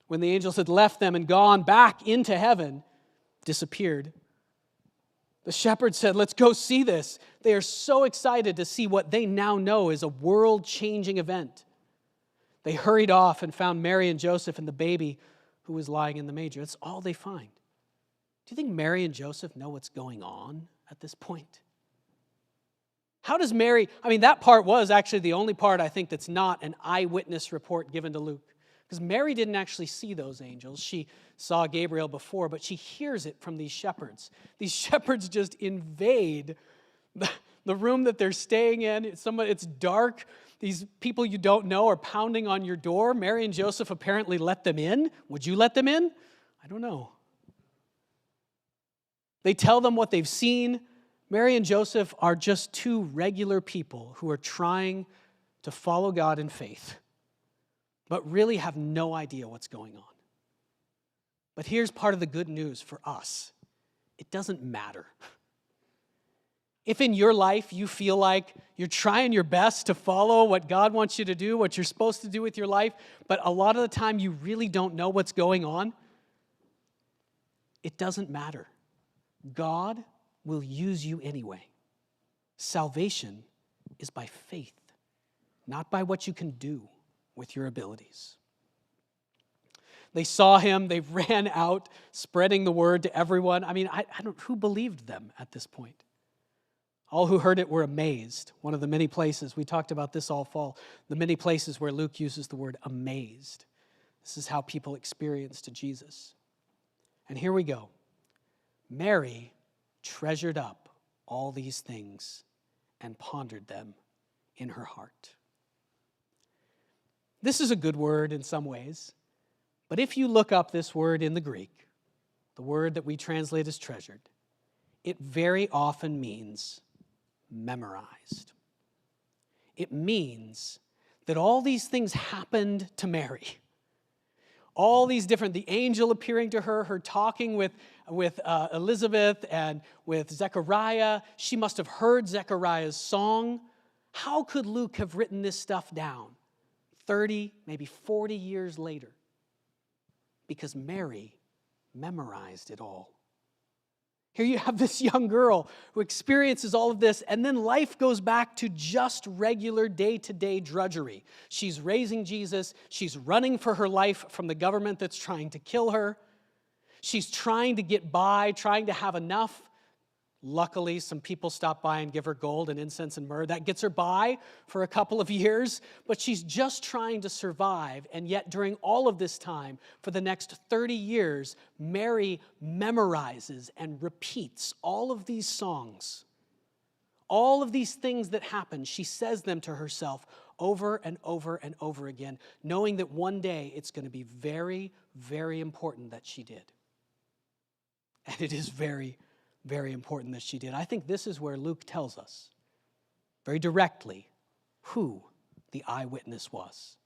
when the angels had left them and gone back into heaven, disappeared. The shepherds said, let's go see this. They are so excited to see what they now know is a world-changing event. They hurried off and found Mary and Joseph and the baby who was lying in the manger. That's all they find. Do you think Mary and Joseph know what's going on at this point? How does Mary, that part was actually the only part I think that's not an eyewitness report given to Luke. Because Mary didn't actually see those angels. She saw Gabriel before, but she hears it from these shepherds. These shepherds just invade the room that they're staying in. It's dark. These people you don't know are pounding on your door. Mary and Joseph apparently let them in. Would you let them in? I don't know. They tell them what they've seen. Mary and Joseph are just two regular people who are trying to follow God in faith, but really have no idea what's going on. But here's part of the good news for us. It doesn't matter. If in your life you feel like you're trying your best to follow what God wants you to do, what you're supposed to do with your life, but a lot of the time you really don't know what's going on, it doesn't matter. God will use you anyway. Salvation is by faith, not by what you can do with your abilities. They saw him, they ran out, spreading the word to everyone. I don't who believed them at this point. All who heard it were amazed. One of the many places, we talked about this all fall, the many places where Luke uses the word amazed. This is how people experienced Jesus. And here we go. Mary treasured up all these things and pondered them in her heart. This is a good word in some ways, but if you look up this word in the Greek, the word that we translate as treasured, it very often means memorized. It means that all these things happened to Mary. All these the angel appearing to her, her talking with Elizabeth and with Zechariah. She must have heard Zechariah's song. How could Luke have written this stuff down 30, maybe 40 years later? Because Mary memorized it all. Here you have this young girl who experiences all of this, and then life goes back to just regular day-to-day drudgery. She's raising Jesus. She's running for her life from the government that's trying to kill her. She's trying to get by, trying to have enough. Luckily, some people stop by and give her gold and incense and myrrh. That gets her by for a couple of years, but she's just trying to survive. And yet, during all of this time, for the next 30 years, Mary memorizes and repeats all of these songs. All of these things that happen, she says them to herself over and over and over again, knowing that one day it's going to be very, very important that she did. And it is very, very important that she did. I think this is where Luke tells us very directly who the eyewitness was.